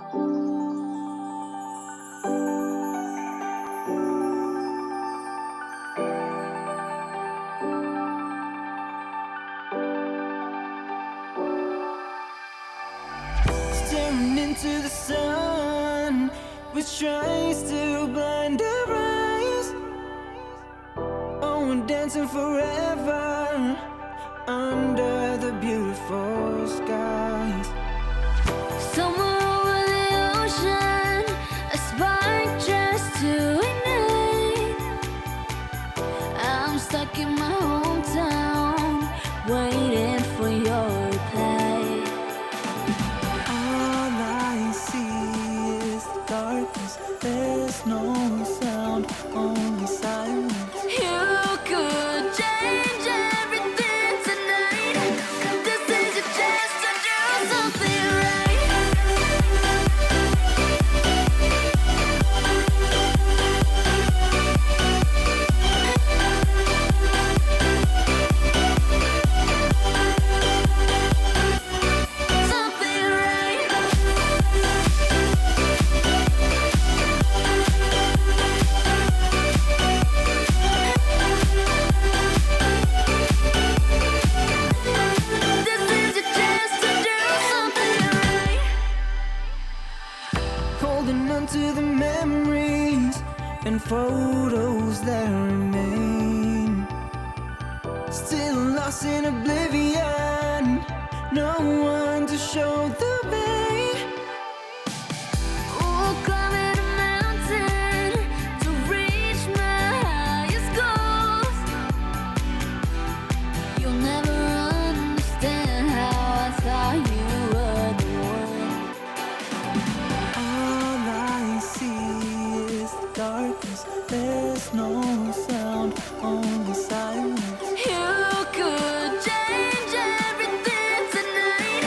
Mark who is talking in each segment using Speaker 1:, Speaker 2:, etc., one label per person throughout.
Speaker 1: Staring into the sun, which tries to blind our eyes. Oh, we're dancing forever under the beautiful skies.
Speaker 2: Somewhere over the ocean, a spark just to ignite. I'm stuck in my hometown, waiting for your reply.
Speaker 1: All I see is darkness, there's no sound, only silence.
Speaker 2: You could change everything tonight. This is your chance to do something right. Something right. This is your chance to do something right.
Speaker 1: Holding on to the memories and photos that remain. Still lost in oblivion, no one to show the way.
Speaker 2: Oh, climbing a mountain to reach my highest goals. You'll never understand how I thought you were the one.
Speaker 1: All I see is darkness, there's no sound, only silence.
Speaker 2: You could change everything tonight.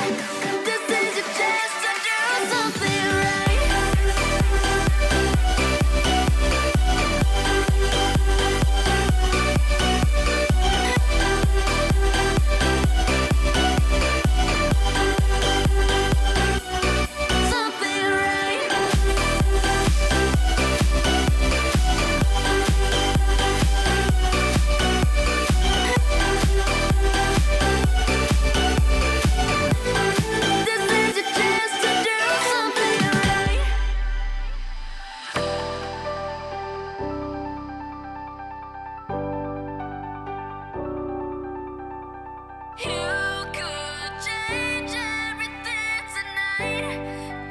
Speaker 2: This is your chance to do something right. Something right. This is your chance to do something right. You could change everything tonight.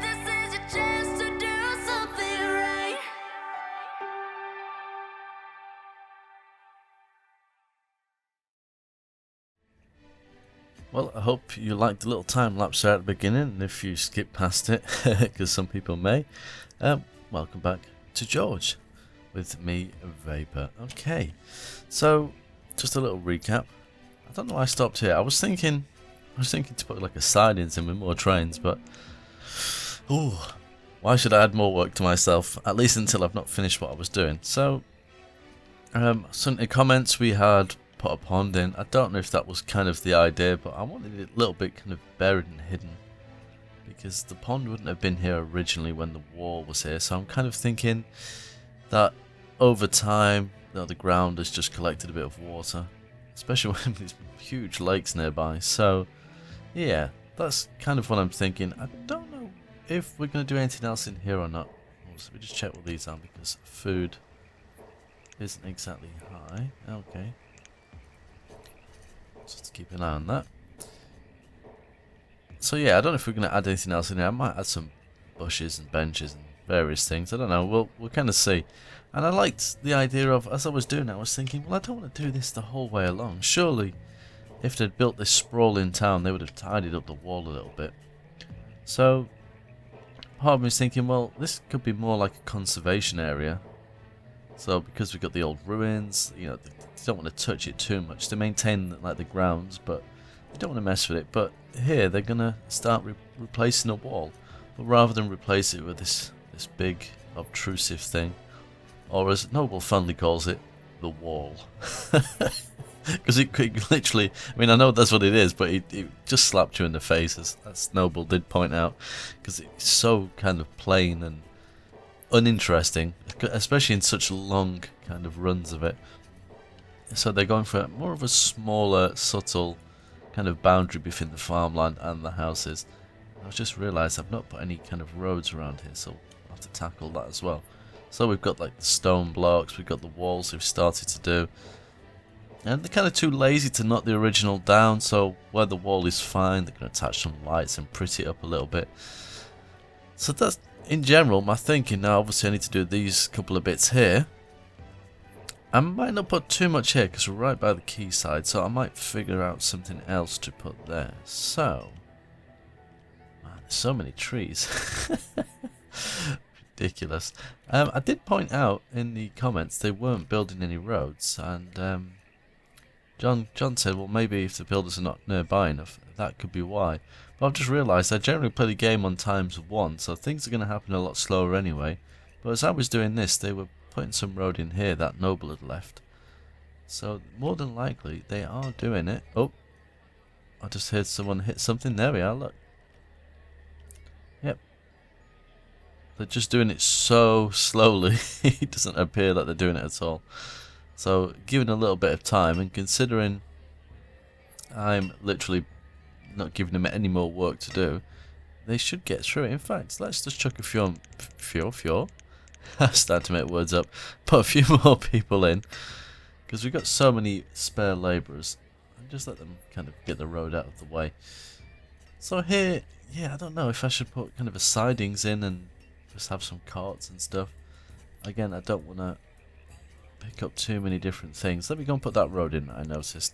Speaker 2: This is your chance to do something right.
Speaker 3: Well, I hope you liked the little time lapse there at the beginning, and if you skip past it, because some people may, welcome back to George with me, Vapah. Okay, so just a little recap. I don't know why I stopped here. I was thinking to put like a sidings in with more trains, but ooh, why should I add more work to myself? At least until I've not finished what I was doing. So, some in the comments we had put a pond in. I don't know if that was kind of the idea, but I wanted it a little bit kind of buried and hidden, because the pond wouldn't have been here originally when the wall was here. So I'm kind of thinking that over time, the ground has just collected a bit of water, especially when there's huge lakes nearby. So yeah, that's kind of what I'm thinking. I don't know if we're going to do anything else in here or not. So we just check what these are, because food isn't exactly high. Okay, just keep an eye on that. So yeah, I don't know if we're going to add anything else in here. I might add some bushes and benches and various things. I don't know. We'll kind of see. And I liked the idea of, as I was doing it, I was thinking, well, I don't want to do this the whole way along. Surely, if they'd built this sprawling town, they would have tidied up the wall a little bit. So, part of me is thinking, well, this could be more like a conservation area. So, because we've got the old ruins, you know, they don't want to touch it too much. They maintain like the grounds, but they don't want to mess with it. But here, they're gonna start replacing a wall, but rather than replace it with this big obtrusive thing, or as Noble fondly calls it, the wall. Because it literally, I mean, I know that's what it is, but it just slapped you in the face, as Snowball did point out, because it's so kind of plain and uninteresting, especially in such long kind of runs of it. So they're going for more of a smaller, subtle kind of boundary between the farmland and the houses. I've just realised I've not put any kind of roads around here, so I'll have to tackle that as well. So we've got like the stone blocks, we've got the walls we've started to do. And they're kind of too lazy to knock the original down, so where the wall is fine, they can attach some lights and pretty it up a little bit. So that's, in general, my thinking. Now obviously I need to do these couple of bits here. I might not put too much here because we're right by the quayside, so I might figure out something else to put there. So, man, there's so many trees. Ridiculous. I did point out in the comments they weren't building any roads, and John said, well, maybe if the builders are not nearby enough, that could be why. But I've just realised I generally play the game on ×1, so things are going to happen a lot slower anyway. But as I was doing this, they were putting some road in here that Noble had left. So more than likely, they are doing it. Oh, I just heard someone hit something. There we are, look. Yep. They're just doing it so slowly, it doesn't appear that they're doing it at all. So, given a little bit of time, and considering I'm literally not giving them any more work to do, they should get through it. In fact, let's just chuck a few on... I start to make words up. Put a few more people in, because we've got so many spare labourers. And just let them kind of get the road out of the way. So here, yeah, I don't know if I should put kind of a sidings in and just have some carts and stuff. Again, I don't want to pick up too many different things. Let me go and put that road in that I noticed.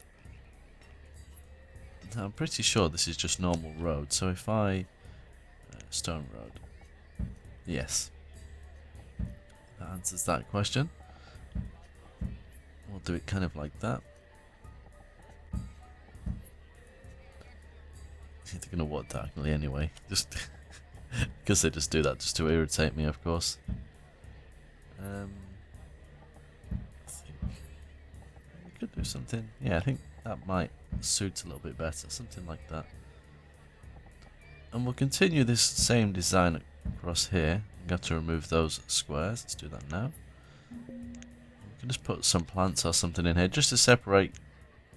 Speaker 3: Now, I'm pretty sure this is just normal road, so if I... stone road. Yes. That answers that question. We'll do it kind of like that. They're going to walk diagonally anyway. Just because they just do that just to irritate me, of course. I think we could do something. Yeah, I think that might suit a little bit better. Something like that. And we'll continue this same design across here. I've got to remove those squares. Let's do that now. We can just put some plants or something in here just to separate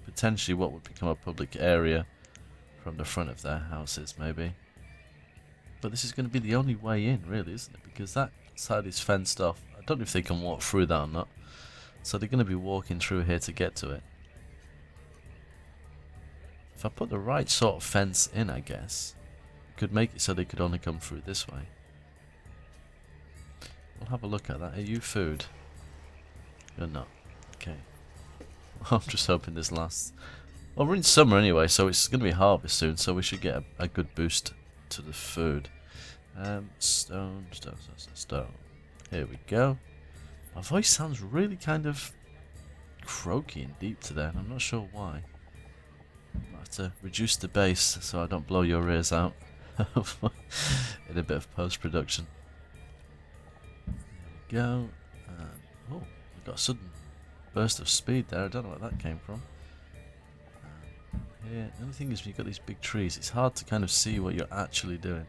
Speaker 3: potentially what would become a public area from the front of their houses, maybe. But this is going to be the only way in, really, isn't it? Because that side is fenced off. I don't know if they can walk through that or not. So they're going to be walking through here to get to it. If I put the right sort of fence in, I guess, I could make it so they could only come through this way. We'll have a look at that. Are you food? You're not. Okay. I'm just hoping this lasts. Well, we're in summer anyway, so it's going to be harvest soon, so we should get a good boost to the food. Stone. Here we go. My voice sounds really kind of croaky and deep today, and I'm not sure why. I have to reduce the bass so I don't blow your ears out in a bit of post-production. There we go. Oh, we got a sudden burst of speed there. I don't know where that came from. Here, the only thing is when you've got these big trees, it's hard to kind of see what you're actually doing.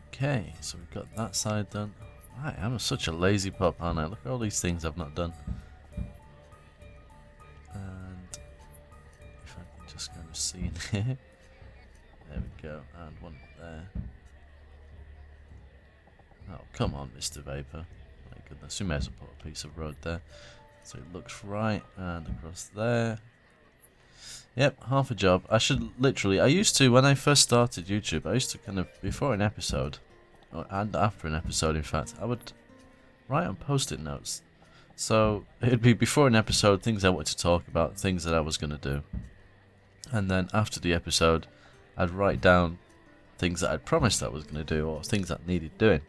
Speaker 3: Okay, so we've got that side done. I am such a lazy pup, aren't I? Look at all these things I've not done. And if I can just kind of see in here. There we go, and one there. Oh, come on, Mr. Vapor. My goodness, we may as well put a piece of road there. So it looks right, and across there. Yep, half a job. I should literally, I used to, when I first started YouTube, I used to kind of, before an episode, and after an episode in fact, I would write on post-it notes. So it'd be before an episode, things I wanted to talk about, things that I was going to do. And then after the episode, I'd write down things that I'd promised I was going to do, or things that needed doing.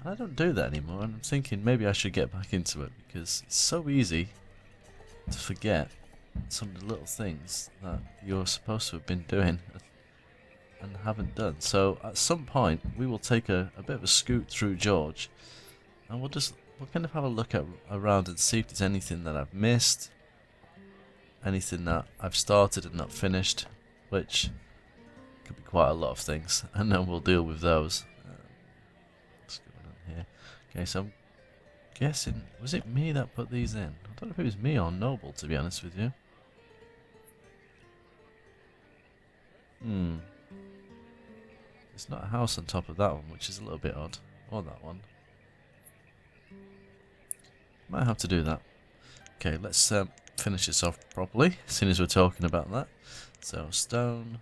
Speaker 3: I don't do that anymore, and I'm thinking maybe I should get back into it, because it's so easy to forget some of the little things that you're supposed to have been doing and haven't done. So at some point we will take a bit of a scoot through G.E.O.R.G.E, and we'll just we'll kind of have a look around and see if there's anything that I've missed, anything that I've started and not finished, which could be quite a lot of things, and then we'll deal with those. What's going on here? Okay, so I'm guessing, was it me that put these in? I don't know if it was me or Noble, to be honest with you. It's not a house on top of that one, which is a little bit odd. Or that one. Might have to do that. Okay, let's finish this off properly, as soon as we're talking about that. So, stone.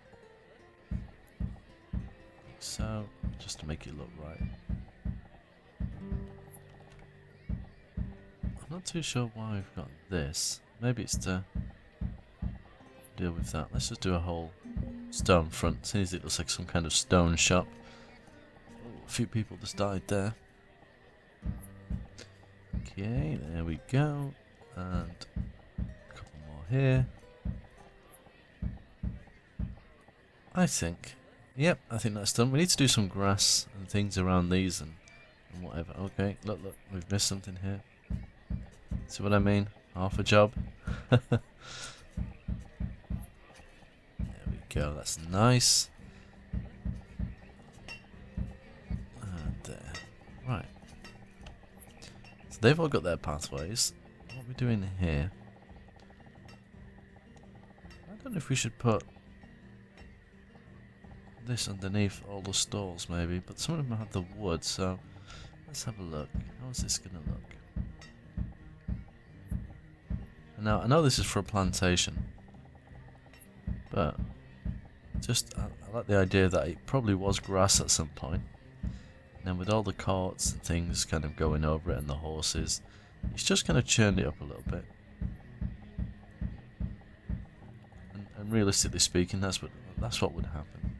Speaker 3: So, just to make it look right. I'm not too sure why we've got this. Maybe it's to deal with that. Let's just do a whole stone front. Seems it looks like some kind of stone shop. Oh, a few people just died there. Okay, there we go. And a couple more here. I think. Yep, I think that's done. We need to do some grass and things around these and whatever. Okay, look, we've missed something here. See what I mean? Half a job. There we go, that's nice. And there. Right. So they've all got their pathways. What are we doing here? I don't know if we should put this underneath all the stalls maybe, but some of them have the wood, so let's have a look. How is this going to look? Now, I know this is for a plantation, but just I like the idea that it probably was grass at some point. And then with all the carts and things kind of going over it and the horses, it's just kind of churned it up a little bit. And realistically speaking, that's what would happen.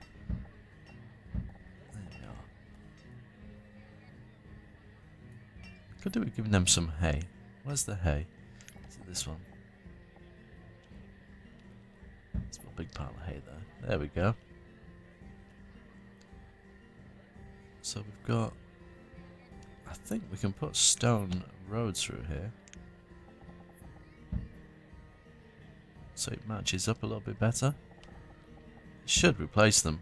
Speaker 3: There we are. Could do with giving them some hay. Where's the hay? Is it this one? Let's put a big pile of hay there. There we go. So we've got, I think we can put stone roads through here. So it matches up a little bit better. It should replace them.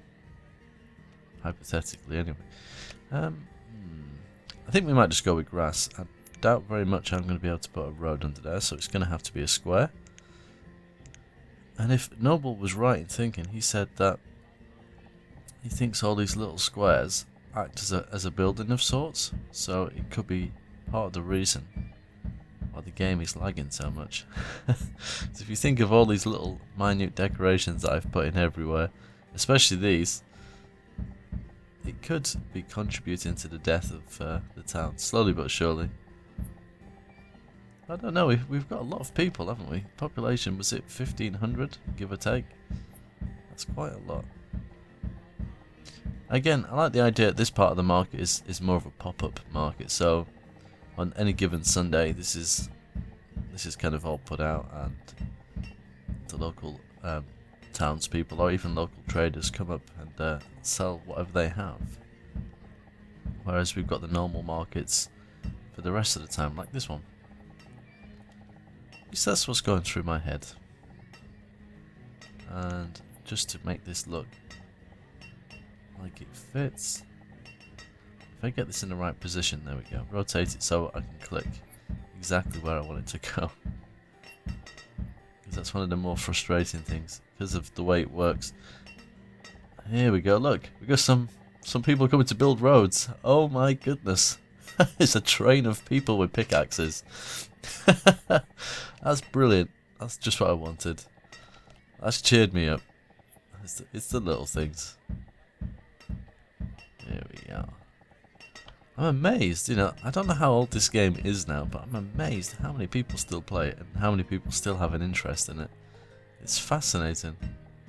Speaker 3: Hypothetically anyway. I think we might just go with grass. I doubt very much I'm going to be able to put a road under there, so it's going to have to be a square. And if Noble was right in thinking, he said that he thinks all these little squares act as a building of sorts, so it could be part of the reason why the game is lagging so much. So if you think of all these little minute decorations that I've put in everywhere, especially these, it could be contributing to the death of the town, slowly but surely. I don't know, we've got a lot of people, haven't we? Population, was it 1,500, give or take? That's quite a lot. Again, I like the idea that this part of the market is more of a pop-up market, so on any given Sunday this is kind of all put out, and the local townspeople or even local traders come up and sell whatever they have. Whereas we've got the normal markets for the rest of the time, like this one. At least that's what's going through my head. And just to make this look like it fits, if I get this in the right position, there we go, rotate it so I can click exactly where I want it to go. Because that's one of the more frustrating things, because of the way it works. Here we go, look, we got some people coming to build roads. Oh my goodness. It's a train of people with pickaxes. That's brilliant. That's just what I wanted. That's cheered me up. It's the little things. There we are. I'm amazed, you know, I don't know how old this game is now, but I'm amazed how many people still play it and how many people still have an interest in it. It's fascinating.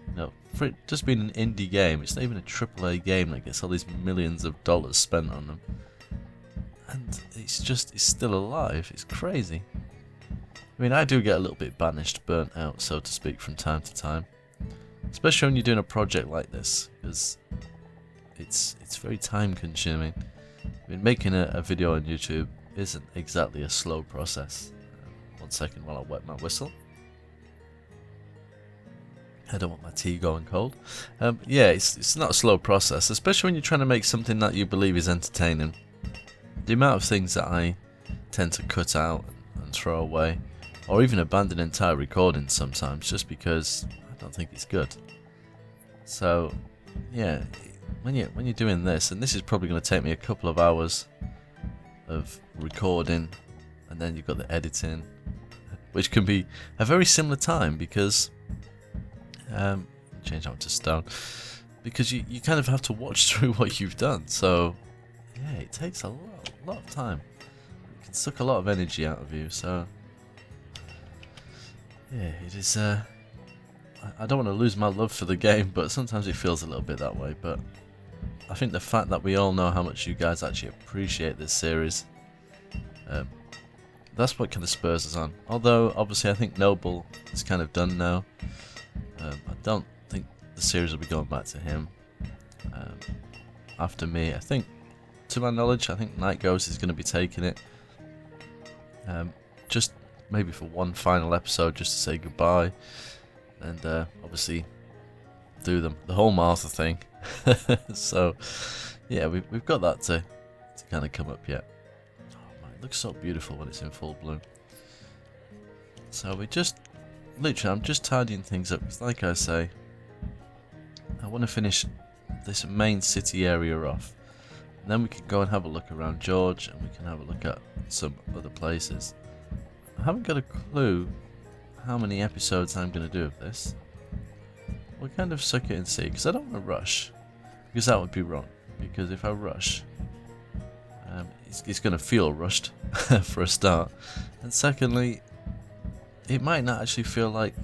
Speaker 3: You know, for it just being an indie game, it's not even a AAA game that gets all these millions of dollars spent on them. And it's still alive. It's crazy. I mean, I do get a little bit banished, burnt out, so to speak, from time to time. Especially when you're doing a project like this, because it's very time consuming. I mean, making a video on YouTube isn't exactly a slow process. 1 second while I wet my whistle. I don't want my tea going cold. Yeah, it's not a slow process, especially when you're trying to make something that you believe is entertaining. The amount of things that I tend to cut out and throw away, or even abandon entire recordings sometimes, just because I don't think it's good. So, yeah, when you're doing this, and this is probably going to take me a couple of hours of recording, and then you've got the editing, which can be a very similar time because change that to stone, because you kind of have to watch through what you've done. So yeah, it takes a lot of time. It can suck a lot of energy out of you. So yeah, it is. I don't want to lose my love for the game, but sometimes it feels a little bit that way. But I think the fact that we all know how much you guys actually appreciate this series, that's what kind of spurs us on. Although obviously I think Noble is kind of done now. I don't think the series will be going back to him after me. I think, to my knowledge, I think Night Ghost is going to be taking it. Just maybe for one final episode, just to say goodbye, and obviously do the whole Martha thing. So yeah, we've got that to kind of come up yet. Oh man, it looks so beautiful when it's in full bloom. So literally, I'm just tidying things up, because like I say, I want to finish this main city area off, and then we can go and have a look around George, and we can have a look at some other places. I haven't got a clue how many episodes I'm going to do of this. We'll kind of suck it and see, because I don't want to rush, because that would be wrong. Because if I rush, it's going to feel rushed for a start, and secondly, it might not actually feel like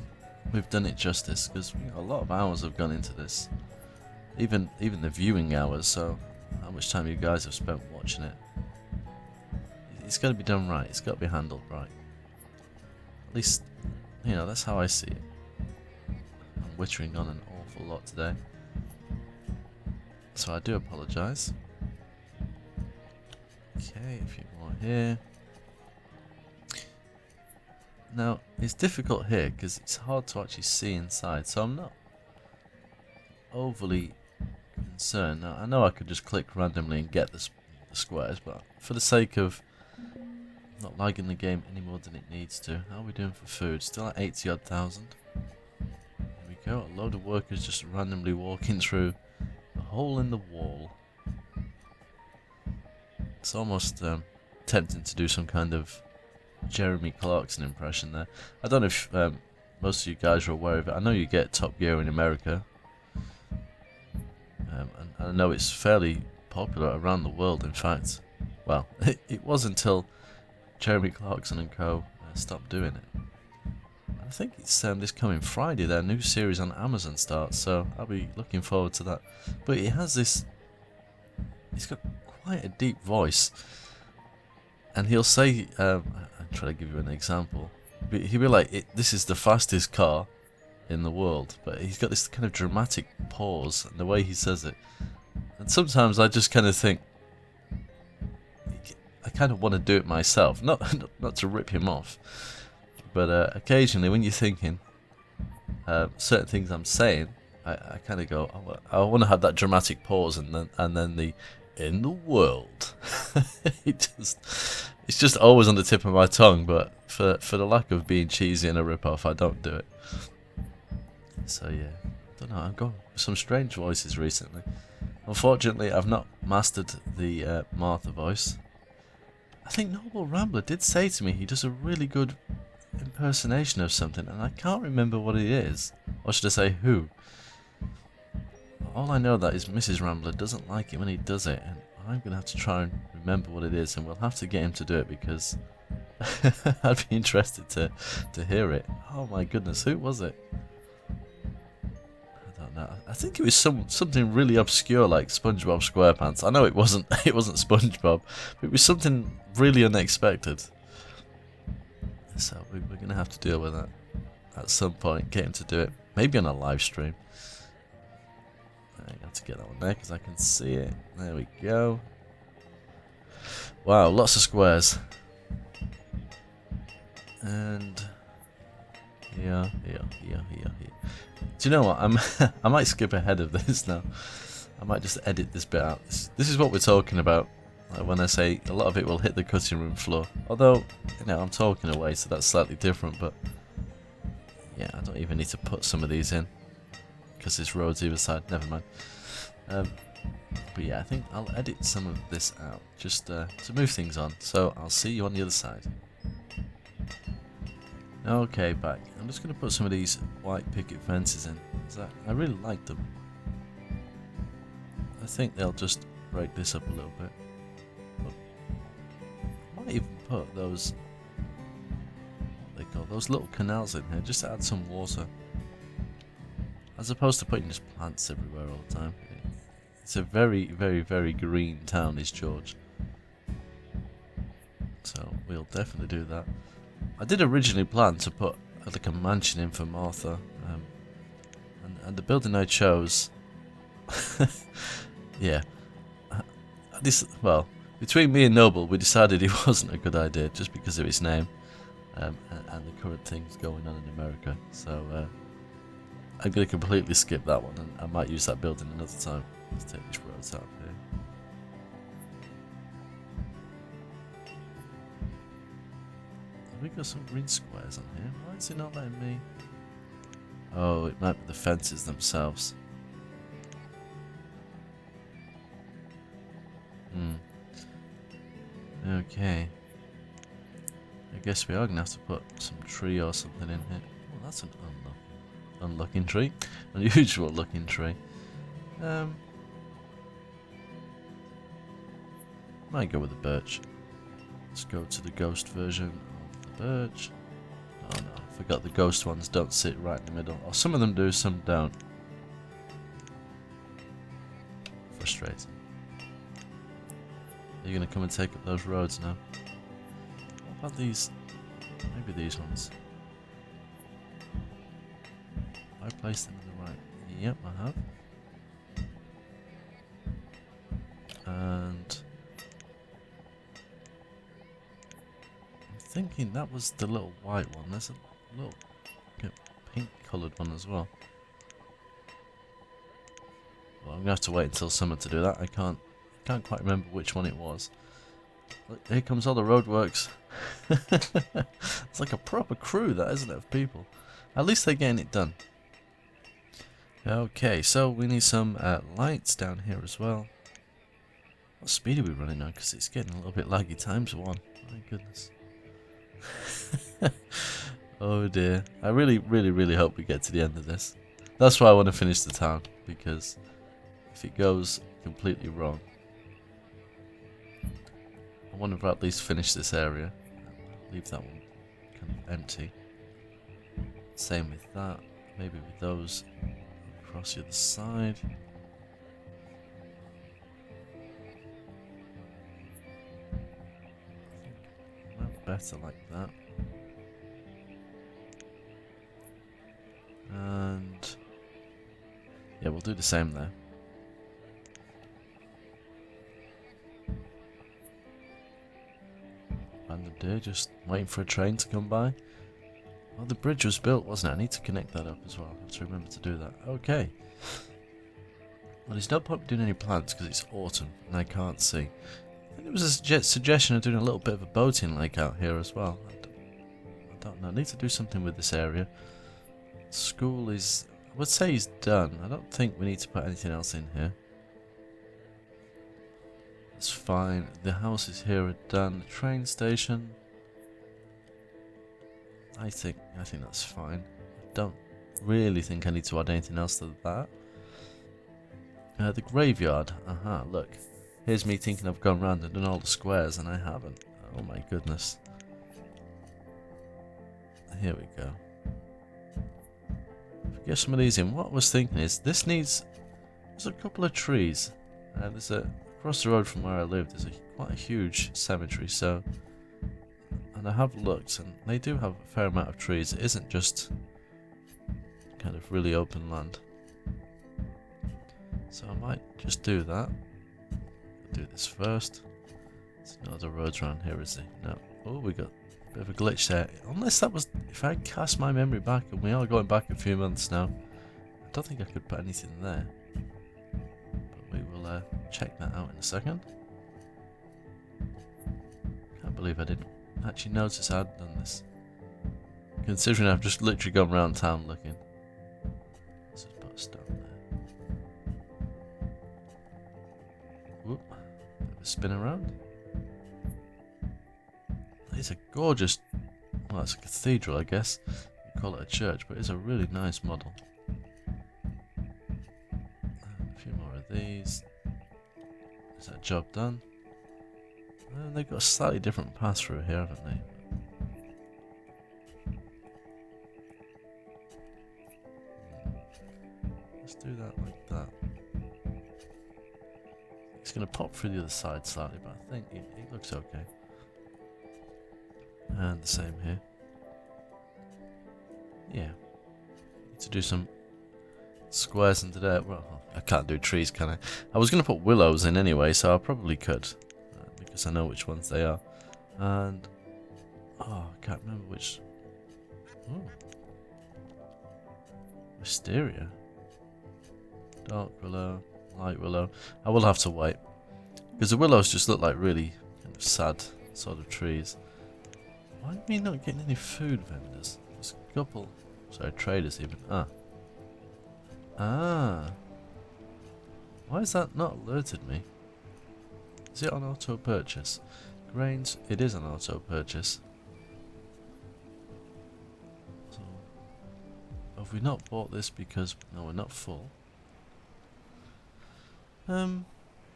Speaker 3: we've done it justice, because a lot of hours have gone into this, even the viewing hours. So how much time you guys have spent watching it. It's got to be done right. It's got to be handled right. At least, that's how I see it. I'm wittering on an awful lot today, so I do apologise. Okay, a few more here. Now, it's difficult here because it's hard to actually see inside, so I'm not overly concerned. Now, I know I could just click randomly and get the squares, but for the sake of not lagging the game any more than it needs to. How are we doing for food? Still at 80 odd thousand. There we go, a load of workers just randomly walking through a hole in the wall. It's almost tempting to do some kind of Jeremy Clarkson impression there. I don't know if most of you guys are aware of it. I know you get Top Gear in America, and I know it's fairly popular around the world. In fact, well, it was until Jeremy Clarkson and co. Stopped doing it. I think it's this coming Friday their new series on Amazon starts, so I'll be looking forward to that. But it has this, he's got quite a deep voice, and he'll say, I'm trying to give you an example, but he'll be like, this is the fastest car in the world, but he's got this kind of dramatic pause and the way he says it, and sometimes I just kind of think, I kind of want to do it myself, not to rip him off, but occasionally when you're thinking certain things I'm saying, I kind of go, I want to have that dramatic pause, and then the in the world. It's just always on the tip of my tongue, but for the lack of being cheesy and a rip-off, I don't do it. So yeah, I don't know, I've got some strange voices recently. Unfortunately, I've not mastered the Martha voice. I think Noble Rambler did say to me he does a really good impersonation of something, and I can't remember what it is, or should I say who. All I know that is Mrs. Rambler doesn't like it when he does it, and I'm going to have to try and remember what it is, and we'll have to get him to do it, because I'd be interested to hear it. Oh my goodness, who was it? I don't know. I think it was something really obscure like SpongeBob SquarePants. I know it wasn't SpongeBob, but it was something really unexpected. So we're going to have to deal with that at some point, get him to do it, maybe on a live stream. I have to get that one there because I can see it. There we go. Wow, lots of squares. And here. Do you know what? I might skip ahead of this now. I might just edit this bit out. This is what we're talking about. Like when I say a lot of it will hit the cutting room floor. Although, you know, I'm talking away, so that's slightly different. But yeah, I don't even need to put some of these in because this road's either side. Never mind. But yeah, I think I'll edit some of this out just to move things on. So I'll see you on the other side. Okay, back. I'm just going to put some of these white picket fences in. I really like them. I think they'll just break this up a little bit. But I might even put those, what they call those little canals in here, just to add some water. As opposed to putting just plants everywhere all the time. It's a very, very, very green town, is George. So we'll definitely do that. I did originally plan to put like a mansion in for Martha, and the building I chose, yeah, well, between me and Noble, we decided it wasn't a good idea just because of its name, and the current things going on in America. So I'm going to completely skip that one, and I might use that building another time. Let's take these roads out here. We got some green squares on here. Why is it not letting me? Oh, it might be the fences themselves. Okay. I guess we are gonna have to put some tree or something in here. Oh, that's an unlooking tree. Unusual looking tree. Might go with the birch. Let's go to the ghost version. Birch. Oh no, I forgot the ghost ones don't sit right in the middle. Or some of them do, some don't. Frustrating. Are you going to come and take up those roads now? What about these? Maybe these ones. Have I placed them in the right? Yep, I have. And thinking that was the little white one. There's a little pink coloured one as well. Well, I'm gonna have to wait until summer to do that. I can't quite remember which one it was. Look, here comes all the roadworks. It's like a proper crew, that, isn't it, of people? At least they're getting it done. Okay, so we need some lights down here as well. What speed are we running now? Because it's getting a little bit laggy. Times 1. My goodness. Oh dear. I really hope we get to the end of this. That's why I want to finish the town, because if it goes completely wrong, I want to at least finish this area. Leave that one kind of empty. Same with that. Maybe with those across the other side. Better like that. And yeah, we'll do the same there. Random deer just waiting for a train to come by. Well, the bridge was built, wasn't it? I need to connect that up as well. I have to remember to do that. Okay. Well, there's no point doing any plants because it's autumn and I can't see. I think there was a suggestion of doing a little bit of a boating lake out here as well. I don't know. I need to do something with this area. School is, I would say, is done. I don't think we need to put anything else in here. That's fine. The houses here are done. The train station, I think that's fine. I don't really think I need to add anything else to that. The graveyard. Aha, look. Here's me thinking I've gone round and done all the squares, and I haven't. Oh my goodness. Here we go. Get some of these in. What I was thinking is, there's a couple of trees. Across the road from where I live, there's quite a huge cemetery, so, and I have looked, and they do have a fair amount of trees. It isn't just kind of really open land. So I might just do that. Do this first. There's no other roads around here, is there? No. Oh, we got a bit of a glitch there. Unless that was... If I cast my memory back, and we are going back a few months now, I don't think I could put anything there. But we will check that out in a second. Can't believe I didn't actually notice I had done this. Considering I've just literally gone around town looking. Let's just put a stone there. Whoop. Bit of a spin around. It's a gorgeous... Well, it's a cathedral, I guess. You call it a church, but it's a really nice model. A few more of these. Is that job done? They've got a slightly different path through here, haven't they? Let's do that like that. It's going to pop through the other side slightly, but I think it looks okay. And the same here. Yeah. Need to do some squares into there. Well, I can't do trees, can I? I was going to put willows in anyway, so I probably could. Because I know which ones they are. And... Oh, I can't remember which... Oh. Wisteria. Dark willow, light willow. I will have to wait. Because the willows just look like really kind of sad sort of trees. Why are we not getting any food vendors? There's a couple. Sorry, traders even. Ah. Why has that not alerted me? Is it on auto purchase? Grains, it is on auto purchase. So, have we not bought this because... No, we're not full. Well,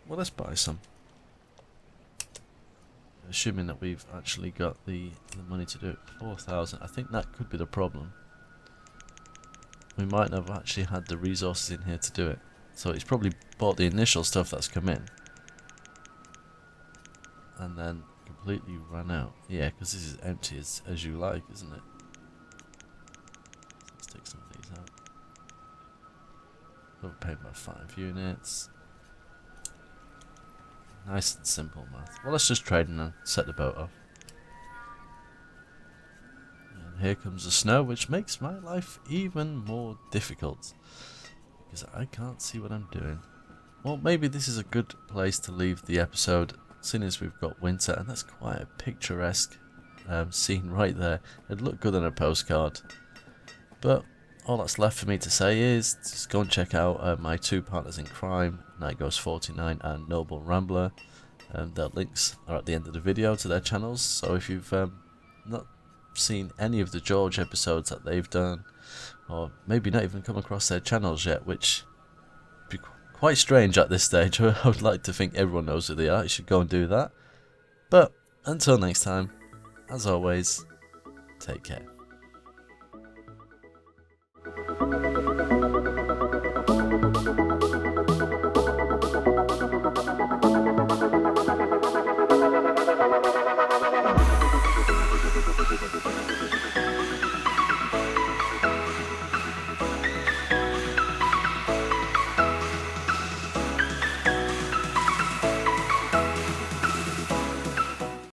Speaker 3: let's buy some. Assuming that we've actually got the money to do it. 4,000. I think that could be the problem. We might not have actually had the resources in here to do it. So he's probably bought the initial stuff that's come in. And then completely run out. Yeah, because this is empty as you like, isn't it? Let's take some of these out. Overpaid by 5 units. Nice and simple math. Well, let's just trade and then set the boat off. And here comes the snow, which makes my life even more difficult. Because I can't see what I'm doing. Well, maybe this is a good place to leave the episode, seeing as we've got winter, and that's quite a picturesque scene right there. It'd look good on a postcard. But all that's left for me to say is just go and check out my two partners in crime, NightGhost49 and Noble Rambler. Their links are at the end of the video to their channels, so if you've not seen any of the George episodes that they've done, or maybe not even come across their channels yet, which would be quite strange at this stage. I would like to think everyone knows who they are. You should go and do that. But until next time, as always, take care.